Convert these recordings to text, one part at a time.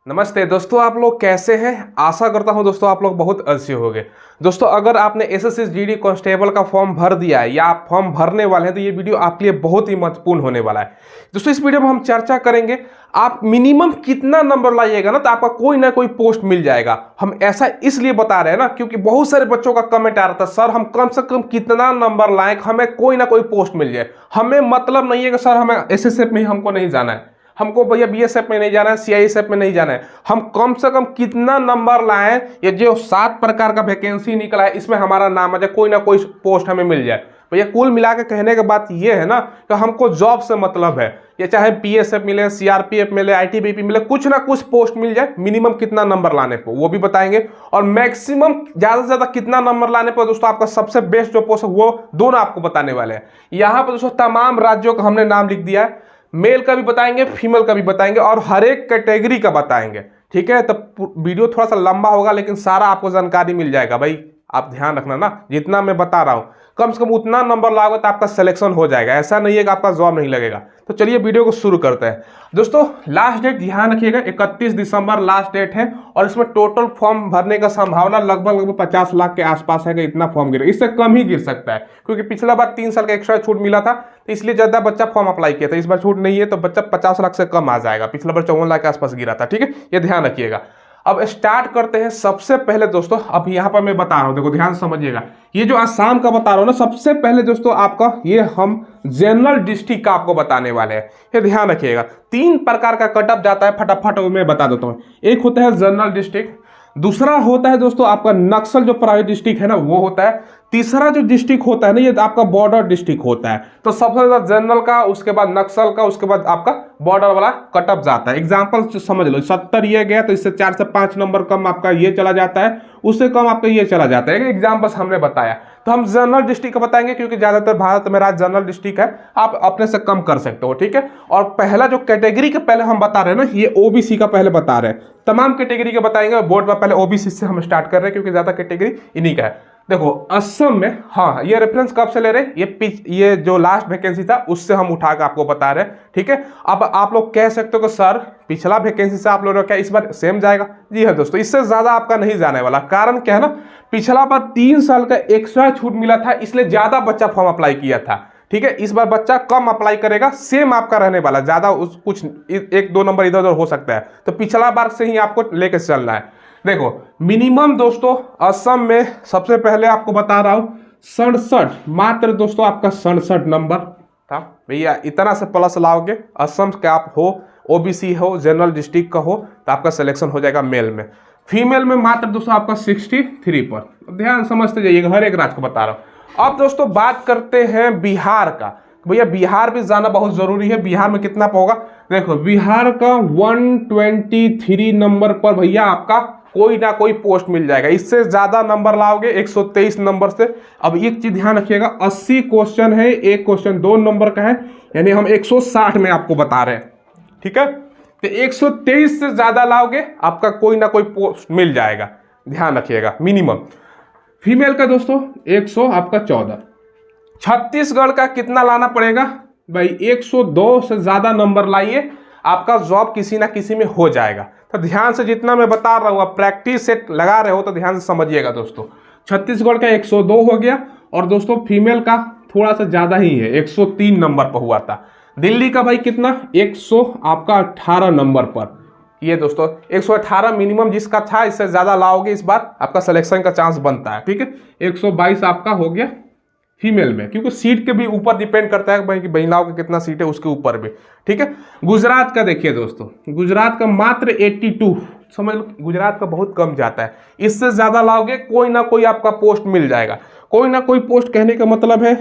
नमस्ते दोस्तों, आप लोग कैसे हैं। आशा करता हूं दोस्तों आप लोग बहुत अच्छे होंगे। दोस्तों अगर आपने एसएससी जीडी कांस्टेबल का फॉर्म भर दिया है या आप फॉर्म भरने वाले हैं तो ये वीडियो आपके लिए बहुत ही महत्वपूर्ण होने वाला है। दोस्तों इस वीडियो में हम चर्चा करेंगे आप मिनिमम कितना नंबर लाइएगा ना तो आपका कोई ना कोई पोस्ट मिल जाएगा। हम ऐसा इसलिए बता रहे हैं ना क्योंकि बहुत सारे बच्चों का कमेंट आ रहा था, सर हम कम से कम कितना नंबर लाएं हमें कोई ना कोई पोस्ट मिल जाए। हमें मतलब नहीं है कि सर हमें एसएसएफ में ही हमको नहीं जाना है, हमको भैया बीएसएफ में नहीं जाना है, सीआईएसएफ में नहीं जाना है। हम कम से कम कितना नंबर लाएं, ये जो 7 प्रकार का वैकेंसी निकला है इसमें हमारा नाम आ जाए, कोई ना कोई पोस्ट हमें मिल जाए। भैया कुल मिला के कहने की बात ये है ना कि हमको जॉब से मतलब है, ये चाहे बीएसएफ मिले, सीआरपीएफ मिले, आईटीबीपी मिले, कुछ ना कुछ पोस्ट मिल जाए। मिनिमम कितना नंबर लाने पर वो भी बताएंगे और मैक्सिमम ज्यादा से ज्यादा कितना नंबर लाने पर दोस्तों आपका सबसे बेस्ट जो पोस्ट है वो दोनों आपको बताने वाले हैं। यहाँ पर दोस्तों तमाम राज्यों का हमने नाम लिख दिया है, मेल का भी बताएंगे, फीमेल का भी बताएंगे और हर एक कैटेगरी का बताएंगे। ठीक है, तो वीडियो थोड़ा सा लंबा होगा लेकिन सारा आपको जानकारी मिल जाएगा। भाई आप ध्यान रखना ना, जितना मैं बता रहा हूं कम से कम उतना नंबर लाओगे तो आपका सिलेक्शन हो जाएगा। ऐसा नहीं है कि आपका जॉब नहीं लगेगा। तो चलिए वीडियो को शुरू करते हैं। दोस्तों लास्ट डेट ध्यान रखिएगा, 31 दिसंबर लास्ट डेट है और इसमें टोटल फॉर्म भरने का संभावना लगभग 50 लाख के आसपास है कि इतना फॉर्म गिरे, इससे कम ही गिर सकता है क्योंकि पिछला बार 3 साल का एक्स्ट्रा छूट मिला था तो इसलिए ज्यादा बच्चा फॉर्म अप्लाई किया था। इस बार छूट नहीं है तो बच्चा 50 लाख से कम आ जाएगा, पिछला बार 54 लाख के आसपास गिरा था। ठीक है, ये ध्यान रखिएगा। अब स्टार्ट करते हैं। सबसे पहले दोस्तों अब यहाँ पर मैं बता रहा हूँ, देखो ध्यान समझिएगा, ये जो आसाम का बता रहा हूँ ना, सबसे पहले दोस्तों आपका ये हम जनरल डिस्ट्रिक्ट का आपको बताने वाले हैं। ये ध्यान रखिएगा 3 प्रकार का कटअप जाता है, फटाफट मैं बता देता हूँ। एक होता है जनरल डिस्ट्रिक्ट, दूसरा होता है दोस्तों आपका नक्सल जो प्राइवेट डिस्ट्रिक्ट है ना वो होता है, तीसरा जो डिस्ट्रिक्ट होता है ना ये आपका बॉर्डर डिस्ट्रिक्ट होता है। तो सबसे ज्यादा जनरल का, उसके बाद नक्सल का, उसके बाद आपका बॉर्डर वाला कटअप जाता है। एग्जांपल समझ लो, 70 ये गया तो इससे 4 से 5 नंबर कम आपका ये चला जाता है, उससे कम आपका ये चला जाता है। एग्जाम्पल हमने बताया तो हम जनरल डिस्ट्रिक्ट का बताएंगे क्योंकि ज्यादातर भारत में राज्य जनरल डिस्ट्रिक्ट है, आप अपने से कम कर सकते हो। ठीक है, और पहला जो कैटेगरी का पहले हम बता रहे हैं ना ये ओबीसी का पहले बता रहे हैं, तमाम कैटेगरी के बताएंगे। बोर्ड पर पहले ओबीसी से हम स्टार्ट कर रहे हैं क्योंकि ज्यादा कैटेगरी इन्हीं का है। देखो असम में, हाँ ये रेफरेंस कब से ले रहे हैं, ये जो लास्ट वैकेंसी था उससे हम उठा के आपको बता रहे हैं। ठीक है, अब आप लोग कह सकते हो कि सर पिछला वैकेंसी से आप लोगों का क्या इस बार सेम जाएगा। जी हाँ दोस्तों, इससे ज्यादा आपका नहीं जाने वाला। कारण क्या है ना, पिछला बार 3 साल का एक्स्ट्रा छूट मिला था इसलिए ज्यादा बच्चा फॉर्म अप्लाई किया था। ठीक है, इस बार बच्चा कम अप्लाई करेगा, सेम आपका रहने वाला, ज्यादा कुछ 1-2 नंबर इधर उधर हो सकता है। तो पिछला बार से ही आपको लेकर चलना है। देखो मिनिमम दोस्तों असम में सबसे पहले आपको बता रहा हूं 67, मात्र दोस्तों आपका 67 नंबर था। भैया इतना से प्लस लाओगे, असम का आप हो, ओबीसी हो, जनरल डिस्ट्रिक्ट का हो तो आपका सिलेक्शन हो जाएगा मेल में। फीमेल में मात्र दोस्तों आपका 63 पर। ध्यान समझते जाइएगा, हर एक राज्य को बता रहा हूं। अब दोस्तों बात करते हैं बिहार का। भैया बिहार भी जाना बहुत जरूरी है। बिहार में कितना होगा, देखो बिहार का 123 नंबर पर भैया आपका कोई ना कोई पोस्ट मिल जाएगा। इससे ज्यादा नंबर लाओगे 123 नंबर से। अब एक चीज ध्यान रखिएगा, 80 क्वेश्चन है, एक क्वेश्चन 2 नंबर का है, यानी हम 160 में आपको बता रहे हैं। ठीक है, तो 123 से ज्यादा लाओगे आपका कोई ना कोई पोस्ट मिल जाएगा, ध्यान रखिएगा मिनिमम। फीमेल का दोस्तों 100 आपका 14। छत्तीसगढ़ का कितना लाना पड़ेगा भाई, 102 से ज्यादा नंबर लाइए, आपका जॉब किसी ना किसी में हो जाएगा। तो ध्यान से जितना मैं बता रहा हूं, आप प्रैक्टिस सेट लगा रहे हो तो ध्यान से समझिएगा दोस्तों। छत्तीसगढ़ का 102 हो गया और दोस्तों फीमेल का थोड़ा सा ज्यादा ही है, 103 नंबर पर हुआ था। दिल्ली का भाई कितना, 100 आपका 18 नंबर पर। ये दोस्तों 118 मिनिमम जिसका था, इससे ज्यादा लाओगे इस बार आपका सिलेक्शन का चांस बनता है। ठीक है, 122 आपका हो गया फीमेल में, क्योंकि सीट के भी ऊपर डिपेंड करता है कि महिलाओं का कितना सीट है उसके ऊपर भी। ठीक है, गुजरात का देखिए दोस्तों, गुजरात का मात्र 82, समझ लो गुजरात का बहुत कम जाता है। इससे ज्यादा लाओगे कोई ना कोई आपका पोस्ट मिल जाएगा। कोई ना कोई पोस्ट कहने का मतलब है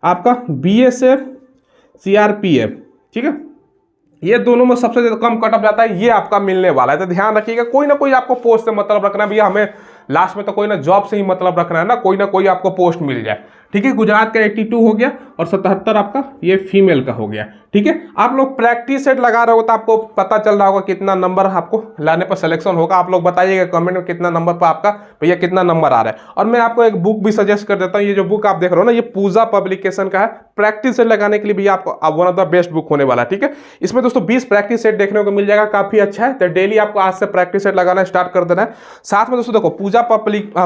आपका बीएसएफ, सीआरपीएफ। ठीक है, ये दोनों में सबसे ज्यादा कम कटअप जाता है, ये आपका मिलने वाला है। तो ध्यान रखिएगा, कोई ना कोई आपको पोस्ट से मतलब रखना है भैया, हमें लास्ट में तो कोई ना जॉब से ही मतलब रखना है ना, कोई आपको पोस्ट मिल जाए। ठीक है। गुजरात का 82 हो गया और 77 आपका ये फीमेल का हो गया। ठीक है, आप लोग प्रैक्टिस सेट लगा रहे हो तो आपको पता चल रहा होगा कितना नंबर आपको लाने पर सिलेक्शन होगा। आप लोग बताइएगा कमेंट में कितना नंबर पर आपका भैया कितना नंबर आ रहा है। और मैं आपको एक बुक भी सजेस्ट कर देता हूँ, ये जो बुक आप देख रहे हो ना, ये पूजा पब्लिकेशन का है। प्रैक्टिस सेट लगाने के लिए भी आपको one of the best book होने वाला है। ठीक है, इसमें दोस्तों 20 प्रैक्टिस सेट देखने को मिल जाएगा, काफी अच्छा है। तो डेली आपको आज से प्रैक्टिस सेट लगाना स्टार्ट कर देना है। साथ में दोस्तों देखो पूजा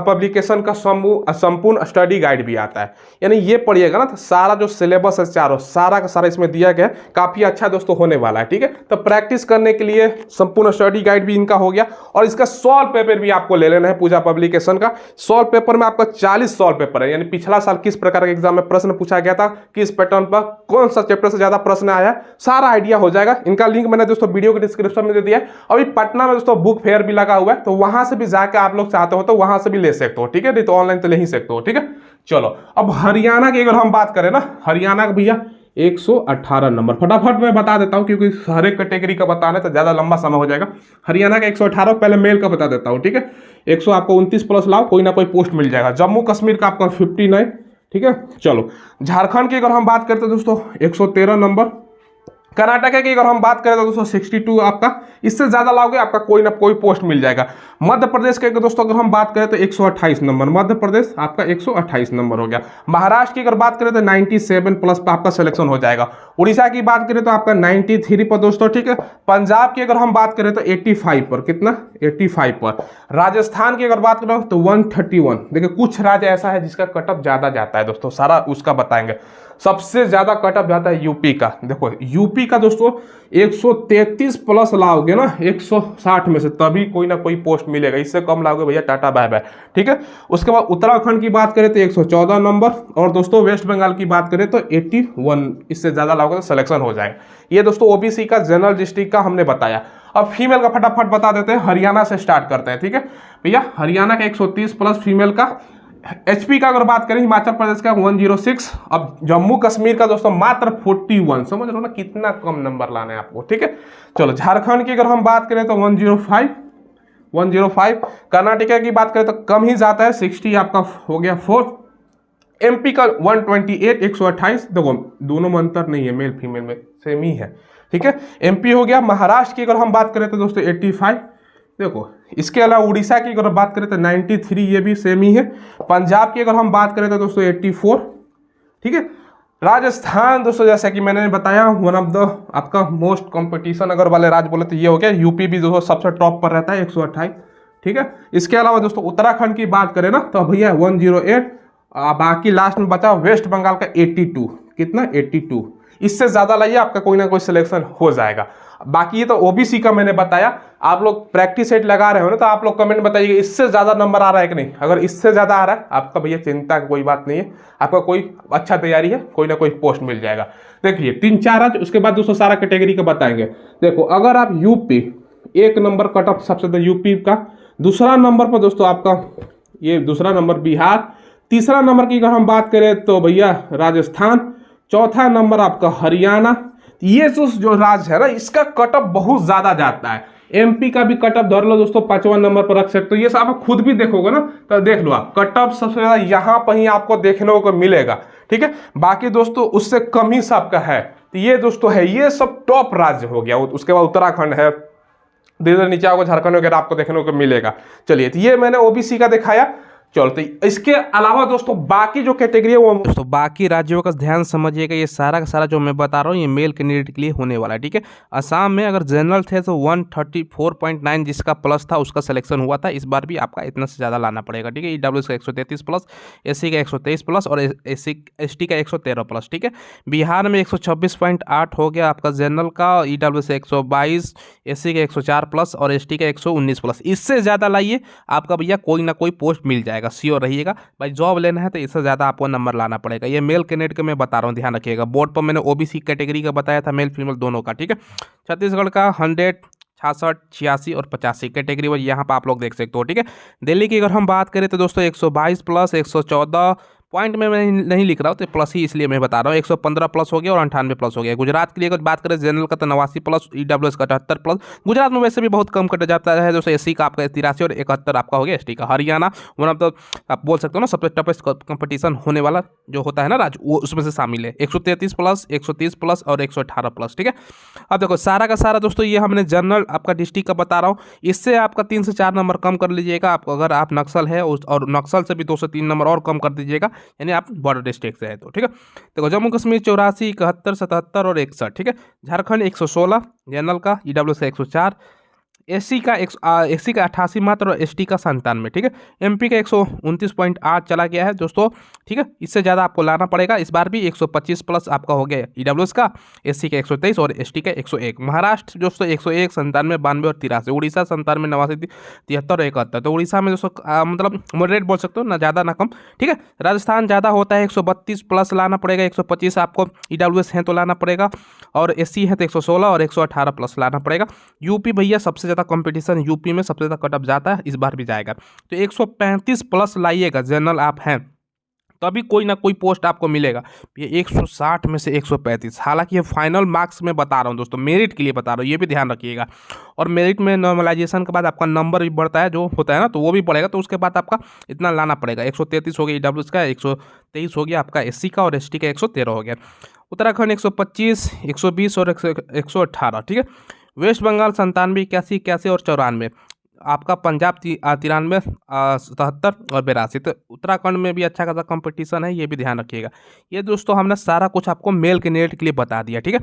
पब्लिकेशन का संपूर्ण स्टडी गाइड भी आता है, यानी ये पढ़िएगा ना तो सारा जो सिलेबस है चारों सारा का सारा इसमें दिया गया है, काफी अच्छा दोस्तों होने वाला है। ठीक है, तो प्रैक्टिस करने के लिए संपूर्ण स्टडी गाइड भी इनका हो गया और इसका सॉल्व पेपर भी आपको ले लेना है पूजा पब्लिकेशन का। सॉल्व पेपर में आपका 40 सॉल्व पेपर है, यानी पिछला साल किस प्रकार के एग्जाम में प्रश्न पूछा गया था, किस पैटर्न पर कौन सा चैप्टर से ज्यादा प्रश्न आया, सारा आइडिया हो जाएगा। इनका लिंक मैंने दोस्तों वीडियो के डिस्क्रिप्शन में दे दिया है। अभी पटना में दोस्तों बुक फेयर भी लगा हुआ है, तो वहां से भी जाकर आप लोग चाहते हो तो वहां से भी ले सकते हो। ठीक है, नहीं तो ऑनलाइन तो ले ही सकते हो। ठीक है, चलो अब हरियाणा की अगर हम बात करें ना, हरियाणा का भैया 118 नंबर फटाफट मैं बता देता हूं, क्योंकि हर एक कैटेगरी का बताना है तो ज्यादा लंबा समय हो जाएगा। हरियाणा का 118, पहले मेल का बता देता हूं। ठीक है, 100 आपको 29 प्लस लाओ, कोई ना कोई पोस्ट मिल जाएगा। जम्मू कश्मीर का आपका 59। ठीक है, चलो झारखंड की अगर हम बात करते हैं दोस्तों 113 नंबर। कर्नाटक की अगर हम बात करें तो दोस्तों 62 आपका, इससे ज्यादा लाओगे आपका कोई ना कोई पोस्ट मिल जाएगा। मध्य प्रदेश के दोस्तों अगर हम बात करें तो 128 नंबर, मध्य प्रदेश आपका 128 नंबर हो गया। महाराष्ट्र की अगर बात करें तो 97 प्लस पर आपका सिलेक्शन हो जाएगा। उड़ीसा की बात करें तो आपका 93 पर दोस्तों। ठीक है, पंजाब की अगर हम बात करें तो 85 पर, कितना 85 पर। राजस्थान की अगर बात करें तो 131। देखिए कुछ राज्य ऐसा है जिसका कटअप ज्यादा जाता है दोस्तों, सारा उसका बताएंगे। सबसे ज्यादा कटअप जाता है यूपी का। देखो यूपी का दोस्तों 133 प्लस लाओगे ना 160 में से, तभी कोई ना कोई पोस्ट मिलेगा। इससे कम लाओगे भैया टाटा बाय बाय। ठीक है, उसके बाद उत्तराखंड की बात करें तो 114 नंबर, और दोस्तों वेस्ट बंगाल की बात करें तो 81। इससे ज्यादा लाओगे तो सिलेक्शन हो जाएगा। ये दोस्तों ओबीसी का जनरल डिस्ट्रिक्ट का हमने बताया। अब फीमेल का फटाफट बता देते हैं, हरियाणा से स्टार्ट करते हैं। ठीक है भैया, हरियाणा का 130 प्लस फीमेल का। एचपी का अगर बात करें हिमाचल प्रदेश का 106। अब जम्मू कश्मीर का दोस्तों मात्र 41। समझ रहे हो ना कितना कम नंबर लाना है आपको। ठीक है, चलो झारखंड की अगर हम बात करें तो 105। कर्नाटक की बात करें तो कम ही जाता है, 60 आपका हो गया 4। एमपी का 128, 128। देखो दोनों में अंतर नहीं है, मेल फीमेल में सेम ही है। ठीक है, एमपी हो गया। महाराष्ट्र की अगर हम बात करें तो दोस्तों 85। देखो इसके अलावा उड़ीसा की अगर बात करें तो 93, ये भी सेम ही है। पंजाब की अगर हम बात करें तो दोस्तों 84। ठीक है, राजस्थान दोस्तों जैसा कि मैंने बताया वन ऑफ द आपका मोस्ट कंपटीशन अगर वाले राज्य बोले तो ये हो गया। यूपी भी दोस्तों सबसे टॉप पर रहता है 128। ठीक है, इसके अलावा दोस्तों उत्तराखंड की बात करें ना तो भैया 108। बाकी लास्ट में बचा वेस्ट बंगाल का 82। कितना 82। इससे ज्यादा लाइए आपका कोई ना कोई सिलेक्शन हो जाएगा। बाकी ये तो ओबीसी का मैंने बताया। आप लोग प्रैक्टिस सेट लगा रहे हो ना, तो आप लोग कमेंट बताइए इससे ज्यादा नंबर आ रहा है कि नहीं। अगर इससे ज्यादा आ रहा है आपका भैया चिंता की कोई बात नहीं है, आपका कोई अच्छा तैयारी है, कोई ना कोई पोस्ट मिल जाएगा। देखिए 3-4 आज, उसके बाद दोस्तों सारा कैटेगरी का बताएंगे। देखो अगर आप यूपी 1 नंबर कट ऑफ सबसे ज्यादा यूपी का, दूसरा नंबर पर दोस्तों आपका ये दूसरा नंबर बिहार, तीसरा नंबर की अगर हम बात करें तो भैया राजस्थान, चौथा नंबर आपका हरियाणा। ये जो राज्य है ना इसका कटअप बहुत ज्यादा जाता है। एमपी का भी कटअप धर लो दोस्तों, 5वां नंबर पर रख सकते हो। ये सब आप खुद भी देखोगे ना तो देख लो आप, कटअप सबसे ज्यादा यहाँ पर ही आपको देखने को मिलेगा। ठीक है, बाकी दोस्तों उससे कम ही सबका है। तो ये दोस्तों है, ये सब टॉप राज्य हो गया। उसके बाद उत्तराखंड है, धीरे नीचे आपको झारखंड वगैरह आपको देखने को मिलेगा। चलिए तो ये मैंने ओबीसी का दिखाया। चलते इसके अलावा दोस्तों बाकी जो कैटेगरी है वो दोस्तों बाकी राज्यों का ध्यान समझिएगा। ये सारा का सारा जो मैं बता रहा हूँ ये मेल कैंडिडेट के लिए होने वाला है। ठीक है, असम में अगर जनरल थे तो 134.9 जिसका प्लस था उसका सिलेक्शन हुआ था। इस बार भी आपका इतना से ज़्यादा लाना पड़ेगा। ठीक है, ईडब्ल्यूएस का 133 प्लस, एससी का 123 प्लस और एसटी का 113 प्लस। ठीक है, बिहार में 126.8 हो गया आपका जनरल का, ईडब्ल्यूएस 122, एससी का 104 प्लस और एसटी का 119 प्लस। इससे ज़्यादा लाइए आपका भैया कोई ना कोई पोस्ट मिल जाएगा। श्योर रहिएगा भाई, जॉब लेना है तो इससे ज़्यादा आपको नंबर लाना पड़ेगा। ये मेल कैंडिडेट का मैं बता रहा हूँ, ध्यान रखिएगा। बोर्ड पर मैंने ओबीसी कैटेगरी का बताया था, मेल फीमेल दोनों का। ठीक है, छत्तीसगढ़ का 100, 66, 86 और 85 कैटेगरी वो यहाँ पर आप लोग देख सकते हो। ठीक है, दिल्ली की अगर हम बात करें तो दोस्तों 122 प्लस, 114 पॉइंट में मैं नहीं लिख रहा हूँ, तो प्लस ही इसलिए मैं बता रहा हूँ। 115 प्लस हो गया और 98 प्लस हो गया। गुजरात के लिए अगर बात करें जनरल का तो 89 प्लस, ईडब्ल्यूएस का 78 प्लस। गुजरात में वैसे भी बहुत कम कटा जाता है, जैसे एससी का आपका 83 और 71 आपका हो गया एसटी का। हरियाणा वन ऑफ द आप बोल सकते हो ना सबसे टफेस्ट कंपटीशन होने वाला जो होता है ना राज्य, वो उसमें से शामिल है। 133 प्लस, 130 प्लस और 118 प्लस, ठीक है। अब देखो सारा का सारा दोस्तों ये हमने जनरल आपका डिस्ट्रिक्ट का बता रहा हूँ। इससे आपका 3 से 4 नंबर कम कर लीजिएगा आप, अगर आप नक्सल है और नक्सल से भी 2 से 3 नंबर और कम कर दीजिएगा, यानी आप बॉर्डर डिस्ट्रिक्ट से है तो, ठीक है। देखो जम्मू कश्मीर 84, 71, 77 और 61, ठीक है। झारखंड 116 जनरल का, ईडब्ल्यू का 104, एससी का 88 मात्र और एसटी का 97, ठीक है। एमपी का 129.8 चला गया है दोस्तों, ठीक है। इससे ज़्यादा आपको लाना पड़ेगा। इस बार भी 125 प्लस आपका हो गया ईडब्ल्यूएस का, एससी का 123 और एसटी का 101। महाराष्ट्र दोस्तों 101, 97, 92 और 83। उड़ीसा 97, 89, 73 और 71। तो उड़ीसा में दोस्तों मतलब मॉडरेट बोल सकते हो, ना ज़्यादा ना कम, ठीक है। राजस्थान ज़्यादा होता है, 132 प्लस लाना पड़ेगा। 125 आपको ईडब्ल्यूएस है तो लाना पड़ेगा, और एससी है तो 116 और 118 प्लस लाना पड़ेगा। यूपी भैया सबसे ज़्यादा कंपटीशन यूपी में सबसे ज़्यादा कटअप जाता है, इस बार भी जाएगा। तो 135 प्लस लाइएगा, जनरल आप हैं तभी कोई ना कोई पोस्ट आपको मिलेगा। ये 160 में से 135, हालांकि ये फाइनल मार्क्स में बता रहा हूँ दोस्तों, मेरिट के लिए बता रहा हूँ, ये भी ध्यान रखिएगा। और मेरिट में नॉर्मलाइजेशन के बाद आपका नंबर भी बढ़ता है, जो होता है ना, तो वो भी बढ़ेगा। तो उसके बाद आपका इतना लाना पड़ेगा। 133 हो गया ईडब्ल्यूएस का, 123 हो गया आपका एससी का, और एसटी का 113 हो गया। उत्तराखंड 125, 120 और 118, ठीक है। वेस्ट बंगाल 97, 81, 81 और 94। आपका पंजाब 93, 77 और 82। तो उत्तराखंड में भी अच्छा खासा कंपटीशन है, ये भी ध्यान रखिएगा। ये दोस्तों हमने सारा कुछ आपको मेल कैंडिडेट के लिए बता दिया, ठीक है।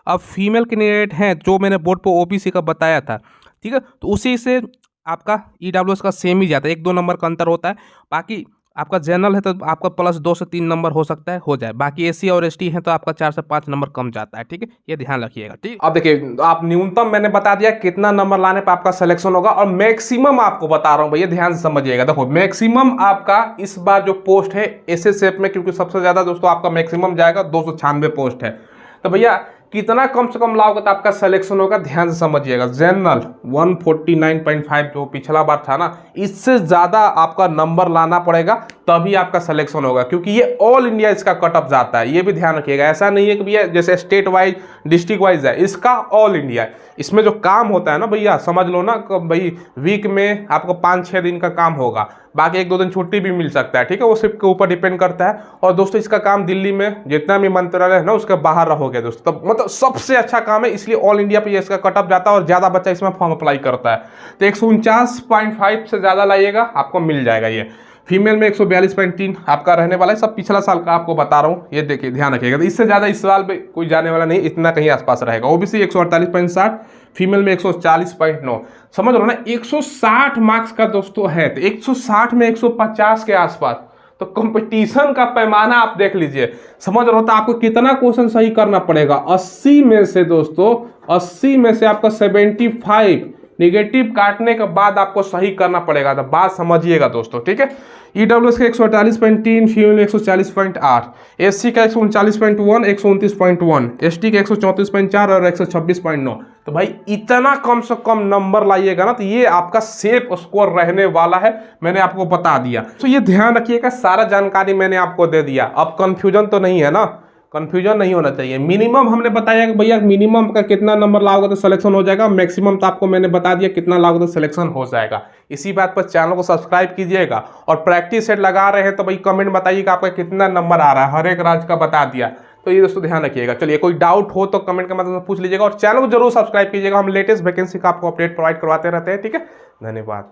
अब फीमेल कैंडिडेट हैं जो मैंने बोर्ड पर ओबीसी का बताया था, ठीक है। तो उसी से आपका ईडब्ल्यूएस का सेम ही जाता है, 1-2 नंबर का अंतर होता है। बाकी आपका जनरल है तो आपका प्लस 2 से 3 नंबर हो सकता है, हो जाए। बाकी एससी और एसटी है तो आपका 4 से 5 नंबर कम जाता है, ठीक है। ये ध्यान रखिएगा, ठीक। अब देखिए आप न्यूनतम मैंने बता दिया कितना नंबर लाने पे आपका सिलेक्शन होगा, और मैक्सिमम आपको बता रहा हूं भैया, ध्यान से समझिएगा। देखो मैक्सिमम आपका इस बार जो पोस्ट है एसएसएफ में, क्योंकि सबसे ज्यादा दोस्तों आपका मैक्सिमम जाएगा, 296 पोस्ट है। तो भैया कितना कम से कम लाओगे तो आपका सिलेक्शन होगा, ध्यान से समझिएगा। जनरल 149.5 जो पिछला बार था ना, इससे ज्यादा आपका नंबर लाना पड़ेगा तभी आपका सिलेक्शन होगा, क्योंकि ये ऑल इंडिया इसका कट ऑफ जाता है, ये भी ध्यान रखिएगा। ऐसा नहीं है कि भैया जैसे स्टेट वाइज डिस्ट्रिक्ट वाइज है, इसका ऑल इंडिया है। इसमें जो काम होता है ना भैया, समझ लो ना भाई, वीक में आपको 5-6 दिन का काम होगा, बाकी 1-2 दिन छुट्टी भी मिल सकता है, ठीक है। वो सिर्फ के ऊपर डिपेंड करता है। और दोस्तों इसका काम दिल्ली में जितना भी मंत्रालय है ना, उसके बाहर रहोगे दोस्तों, तो मतलब सबसे अच्छा काम है, इसलिए ऑल इंडिया पे इसका कट ऑफ जाता है और ज्यादा बच्चा इसमें फॉर्म अप्लाई करता है। तो 149.5 से ज्यादा लाइएगा, आपको मिल जाएगा। ये फीमेल में 142.3 आपका रहने वाला है, सब पिछला साल का आपको बता रहा हूँ, ये देखिए ध्यान रखिएगा। तो इससे ज्यादा इस साल पे कोई जाने वाला नहीं, इतना कहीं आसपास रहेगा। ओबीसी 148.60, फीमेल में 140.9। समझ लो ना, 160 मार्क्स का दोस्तों है, तो 160 में 150 के आसपास, तो कंपटीशन का पैमाना आप देख लीजिए। समझ रहे हो, तो आपको कितना क्वेश्चन सही करना पड़ेगा। 80 में से दोस्तों, 80 में से आपका 75 निगेटिव काटने के बाद आपको सही करना पड़ेगा। तो बात समझिएगा दोस्तों, ठीक है। ईडब्ल्यूएस का 148.3, फीमेल 140.8, एससी का 139.1, 129.1, एसटी का 134.4 और 126.9। तो भाई इतना कम से कम नंबर लाइएगा ना, तो ये आपका सेफ स्कोर रहने वाला है, मैंने आपको बता दिया। तो ये ध्यान रखिएगा, सारा जानकारी मैंने आपको दे दिया। अब कंफ्यूजन तो नहीं है ना, कंफ्यूजन नहीं होना चाहिए। मिनिमम हमने बताया कि भैया मिनिमम का कितना नंबर लाओगे तो सिलेक्शन हो जाएगा, मैक्सिमम तो आपको मैंने बता दिया कितना लाओगे तो सिलेक्शन हो जाएगा। इसी बात पर चैनल को सब्सक्राइब कीजिएगा, और प्रैक्टिस सेट लगा रहे हैं तो भाई कमेंट बताइएगा आपका कितना नंबर आ रहा है, हर एक राज्य का बता दिया। तो ये दोस्तों ध्यान रखिएगा। चलिए कोई डाउट हो तो कमेंट के माध्यम से पूछ लीजिएगा, और चैनल को जरूर सब्सक्राइब कीजिएगा, हम लेटेस्ट वैकेंसी का आपको अपडेट प्रोवाइड करवाते रहते हैं, ठीक है। धन्यवाद।